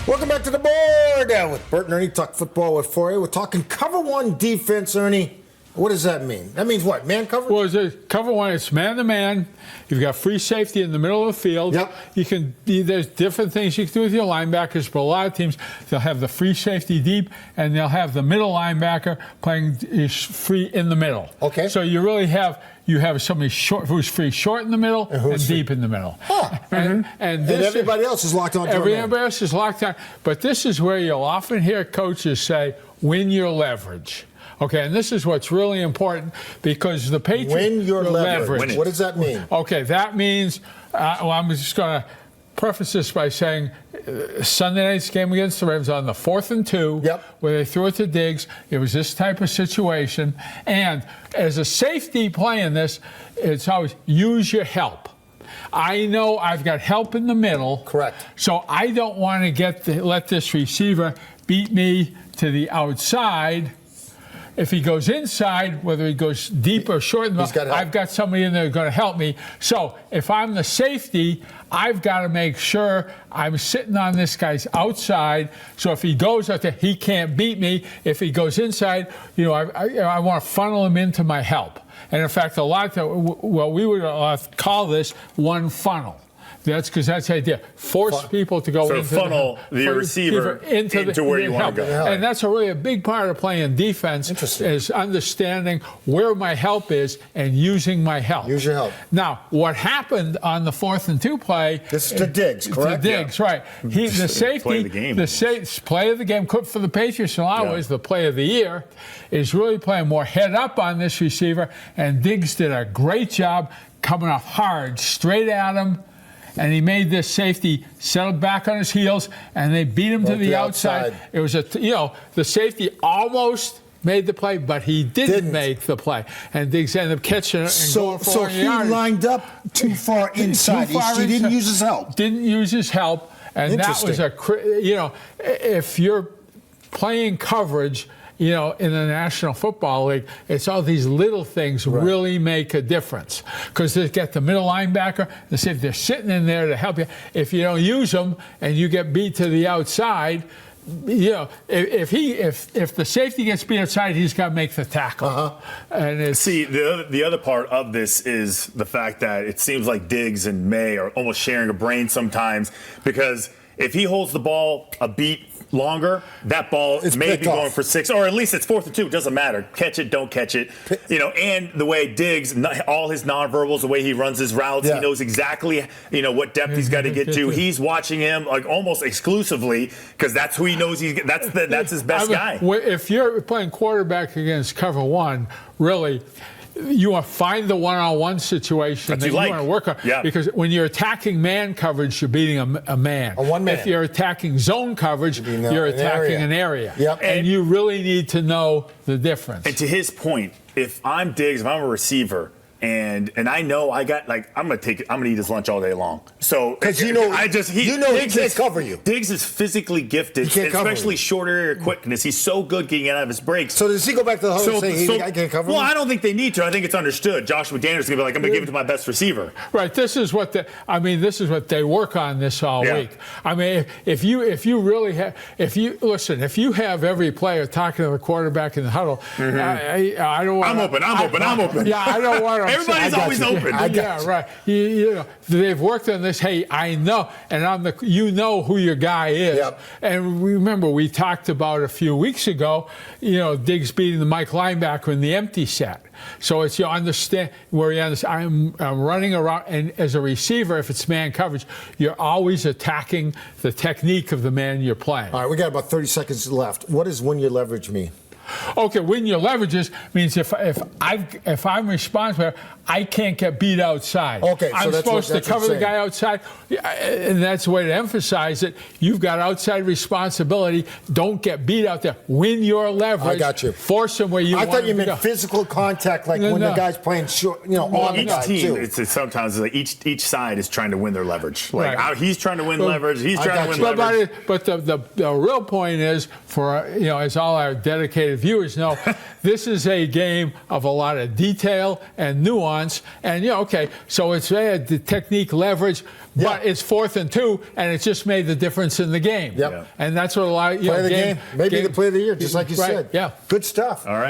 Welcome back to the board with Burton Ernie. Talk football with Fauria. We're talking cover one defense, Ernie. What does that mean? That means what? Man coverage? Well, it's cover one. It's man to man. You've got free safety in the middle of the field. Yep. There's different things you can do with your linebackers, but a lot of teams they'll have the free safety deep, and they'll have the middle linebacker playing free in the middle. Okay. So you really have somebody short who's free short in the middle and deep in the middle. Huh. And everybody else is locked on. Everybody else is locked on. But this is where you'll often hear coaches say, "Win your leverage." Okay, and this is what's really important because the Patriots win your leverage. What does that mean? Okay, that means, I'm just going to preface this by saying Sunday night's game against the Ravens on the 4th and 2, where they threw it to Diggs. It was this type of situation. And as a safety playing this, it's always use your help. I know I've got help in the middle. Correct. So I don't want to let this receiver beat me to the outside. If he goes inside, whether he goes deep or short, I've got somebody in there who's going to help me. So if I'm the safety, I've got to make sure I'm sitting on this guy's outside. So if he goes out there, he can't beat me. If he goes inside, I want to funnel him into my help. And in fact, we would call this one funnel. That's because that's the idea. Force people to go into funnel the receiver into where you want to go. And that's really a big part of playing defense is understanding where my help is and using my help. Use your help. Now, what happened on the 4th and 2 play? This is to Diggs, correct? To Diggs, right. The safety, play of the game. Play of the game, for the Patriots in a lot of ways, the play of the year, is really playing more head up on this receiver. And Diggs did a great job coming off hard, straight at him. And he made this safety settle back on his heels, and they beat him to the outside. It was the safety almost made the play, but he didn't make the play. And Diggs ended up catching it and going for he lined up too far inside. He didn't use his help. Didn't use his help, and that was if you're playing coverage. In the National Football League, it's all these little things really make a difference. Because they get the middle linebacker, they're sitting in there to help you. If you don't use them and you get beat to the outside, if the safety gets beat outside, he's got to make the tackle. And see, the other part of this is the fact that it seems like Diggs and May are almost sharing a brain sometimes, because if he holds the ball a beat longer, that ball may be going for 6, or at least it's 4th and 2. It doesn't matter. Catch it, don't catch it. And the way Diggs, all his nonverbals, the way he runs his routes, he knows exactly, what depth he's got to get to. He's watching him like almost exclusively because that's who he knows. That's his best guy. If you're playing quarterback against cover one, really, you want to find the one-on-one situation that you want to work on. Yeah. Because when you're attacking man coverage, you're beating a man. A one man. If you're attacking zone coverage, you're attacking an area. Yep. And you really need to know the difference. And to his point, if I'm Diggs, if I'm a receiver, and I know I'm gonna eat his lunch all day long. So because he can't cover you. Diggs is physically gifted, especially short area quickness. He's so good getting out of his breaks. So does he go back to the huddle and say I can't cover him? Well, I don't think they need to. I think it's understood. Josh McDaniels is gonna be like, I'm gonna give it to my best receiver. Right. This is what they work on this all week. I mean, if you have every player talking to the quarterback in the huddle, I don't want. I'm open. Yeah, I don't want to. Everybody's always open. Right. They've worked on this. Hey, I know, and who your guy is. Yep. And remember, we talked about a few weeks ago, Diggs beating the Mike linebacker in the empty set. So it's understand where you understand. I'm running around, and as a receiver, if it's man coverage, you're always attacking the technique of the man you're playing. All right, we got about 30 seconds left. What does win your leverage mean? Okay, win your leverages means if I'm responsible, I can't get beat outside. Okay, so I'm supposed to cover the guy outside, and that's the way to emphasize it. You've got outside responsibility. Don't get beat out there. Win your leverage. I got you. Force him where you want him to go. I thought you meant physical contact, like when the guy's playing short, on the guy team, too. It's sometimes like each side is trying to win their leverage. Like he's trying to win leverage. He's trying to win leverage. But the real point is, for as all our dedicated viewers know, this is a game of a lot of detail and nuance. And, okay, so it's the technique leverage, but it's 4th and 2, and it just made the difference in the game. Yep. And that's what a lot of, play of the game. Maybe the play of the year, just like you said. Yeah. Good stuff. All right.